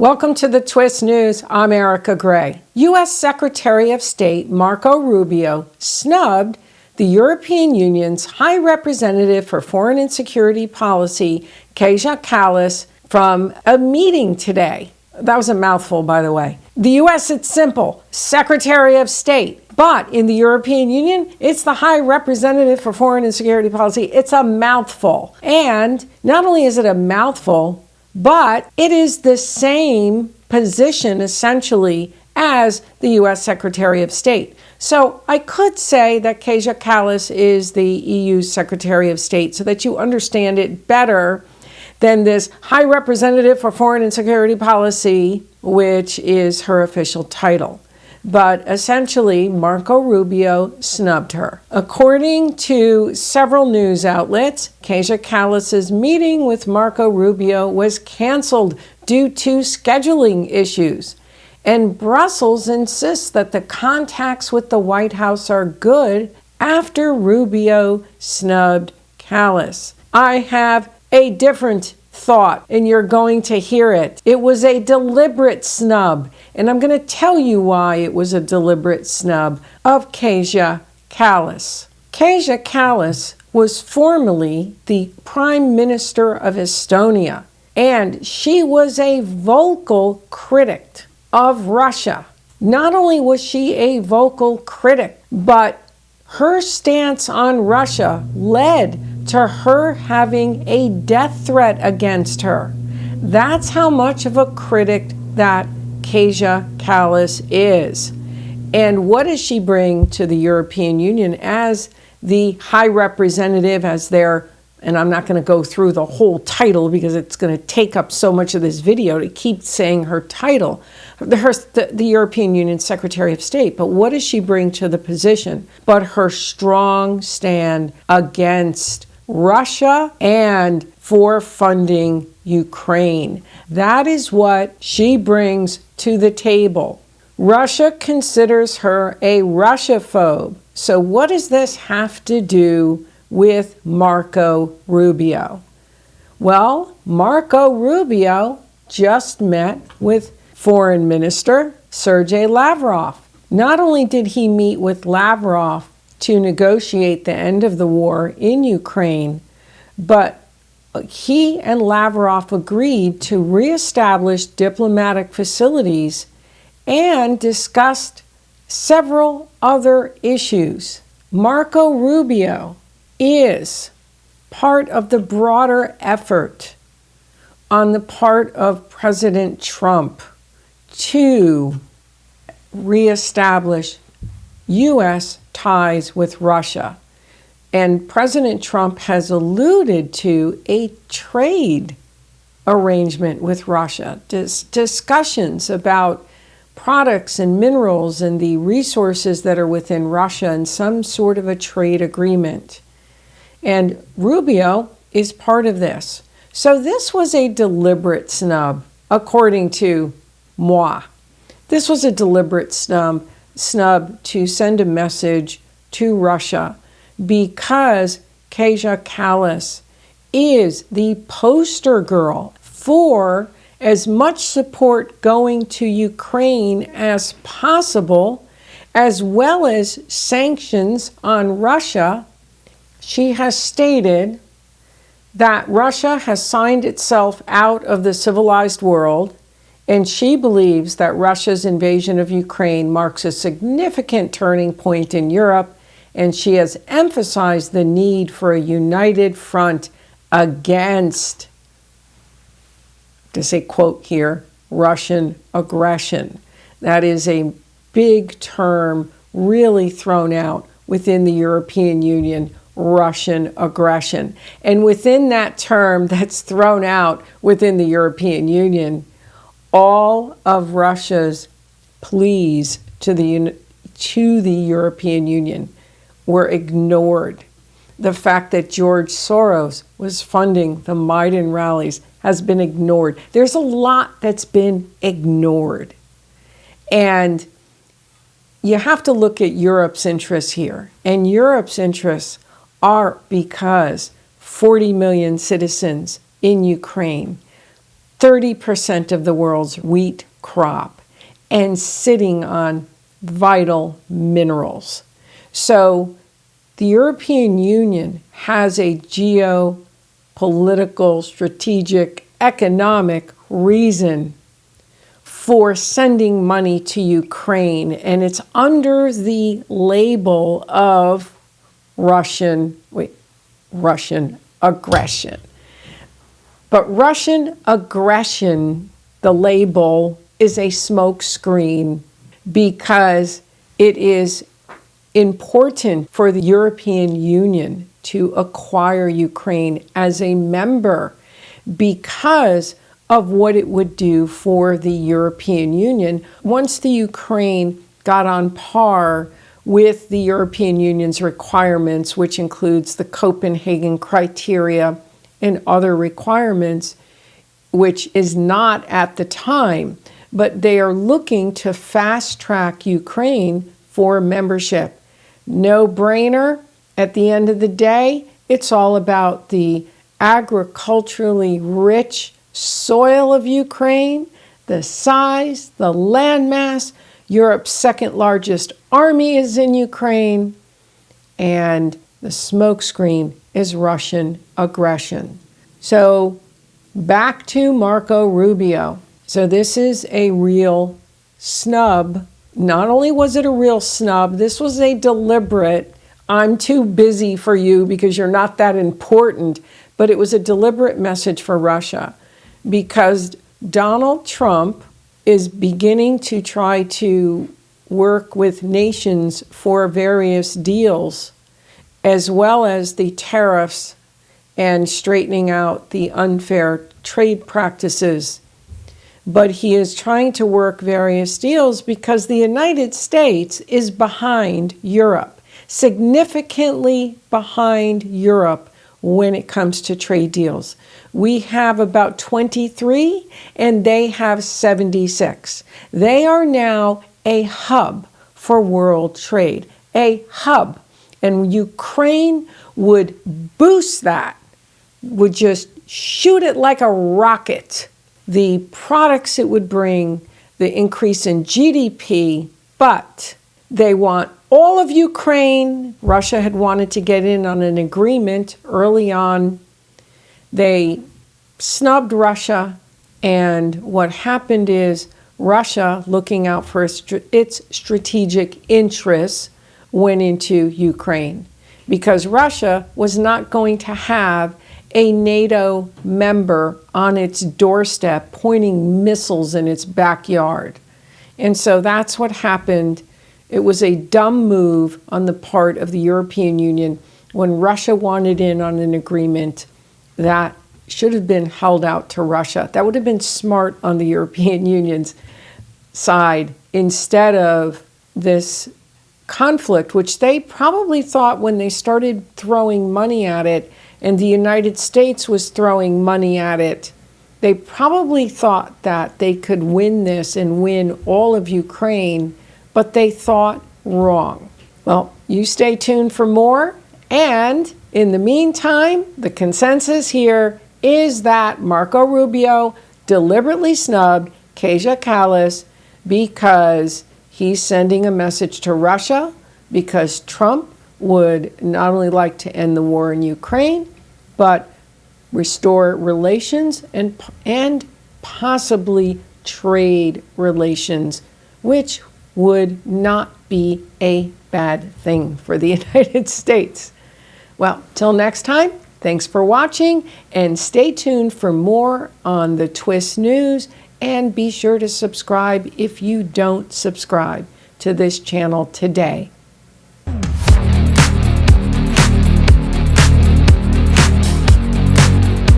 Welcome to the Twist News. I'm Erika Grey. U.S. Secretary of State Marco Rubio snubbed the European Union's High Representative for Foreign and Security Policy, Kaja Kallas, from a meeting today. That was a mouthful, by the way. The U.S., it's simple, Secretary of State. But in the European Union, it's the High Representative for Foreign and Security Policy. It's a mouthful. And not only is it a mouthful, but it is the same position, essentially, as the U.S. Secretary of State. So I could say that Kaja Kallas is the EU's Secretary of State so that you understand it better than this High Representative for Foreign and Security Policy, which is her official title. But essentially, Marco Rubio snubbed her. According to several news outlets, Kaja Kallas' meeting with Marco Rubio was canceled due to scheduling issues. And Brussels insists that the contacts with the White House are good after Rubio snubbed Kallas. I have a different thought, and you're going to hear it. It was a deliberate snub, and I'm going to tell you why it was a deliberate snub of Kaja Kallas. Kaja Kallas was formerly the Prime Minister of Estonia, and she was a vocal critic of Russia. Not only was she a vocal critic, but her stance on Russia led to her having a death threat against her. That's how much of a critic that Kaja Kallas is. And what does she bring to the European Union as the High Representative, as their, and I'm not going to go through the whole title because it's going to take up so much of this video to keep saying her title, the European Union Secretary of State. But what does she bring to the position but her strong stand against Russia and for funding Ukraine? That is what she brings to the table. Russia considers her a Russophobe. So what does this have to do with Marco Rubio? Well, Marco Rubio just met with Foreign Minister Sergei Lavrov. Not only did he meet with Lavrov to negotiate the end of the war in Ukraine, but he and Lavrov agreed to reestablish diplomatic facilities and discussed several other issues. Marco Rubio is part of the broader effort on the part of President Trump to reestablish U.S. ties with Russia. And President Trump has alluded to a trade arrangement with Russia, discussions about products and minerals and the resources that are within Russia and some sort of a trade agreement. And Rubio is part of this. So this was a deliberate snub, according to moi. This was a deliberate snub to send a message to Russia because Kaja Kallas is the poster girl for as much support going to Ukraine as possible, as well as sanctions on Russia. She has stated that Russia has signed itself out of the civilized world, and she believes that Russia's invasion of Ukraine marks a significant turning point in Europe, and she has emphasized the need for a united front against, to say quote here, Russian aggression. That is a big term really thrown out within the European Union, Russian aggression. And within that term that's thrown out within the European Union, all of Russia's pleas to the European Union were ignored. The fact that George Soros was funding the Maidan rallies has been ignored. There's a lot that's been ignored. And you have to look at Europe's interests here. And Europe's interests are because 40 million citizens in Ukraine 30% of the world's wheat crop and sitting on vital minerals. So the European Union has a geopolitical, strategic, economic reason for sending money to Ukraine, and it's under the label of Russian aggression. But Russian aggression, the label, is a smokescreen because it is important for the European Union to acquire Ukraine as a member because of what it would do for the European Union once the Ukraine got on par with the European Union's requirements, which includes the Copenhagen criteria and other requirements, which is not at the time, but they are looking to fast track Ukraine for membership. No brainer. At the end of the day, it's all about the agriculturally rich soil of Ukraine, the size, the landmass. Europe's second largest army is in Ukraine, and the smokescreen is Russian aggression. So back to Marco Rubio. So this is a real snub. Not only was it a real snub, this was a deliberate, I'm too busy for you because you're not that important, but it was a deliberate message for Russia because Donald Trump is beginning to try to work with nations for various deals, as well as the tariffs and straightening out the unfair trade practices. But he is trying to work various deals because the United States is behind Europe, significantly behind Europe when it comes to trade deals. We have about 23 and they have 76. They are now a hub for world trade, a hub. And Ukraine would boost that, would just shoot it like a rocket. The products it would bring, the increase in GDP, but they want all of Ukraine. Russia had wanted to get in on an agreement early on. They snubbed Russia, and what happened is Russia, looking out for its strategic interests, went into Ukraine because Russia was not going to have a NATO member on its doorstep pointing missiles in its backyard. And so that's what happened. It was a dumb move on the part of the European Union when Russia wanted in on an agreement that should have been held out to Russia. That would have been smart on the European Union's side instead of this conflict, which they probably thought when they started throwing money at it and the United States was throwing money at it, they probably thought that they could win this and win all of Ukraine, but they thought wrong. Well, you stay tuned for more. And in the meantime, the consensus here is that Marco Rubio deliberately snubbed Kaja Kallas because he's sending a message to Russia because Trump would not only like to end the war in Ukraine, but restore relations and possibly trade relations, which would not be a bad thing for the United States. Well, till next time, thanks for watching and stay tuned for more on the Twist News, and be sure to subscribe if you don't subscribe to this channel today.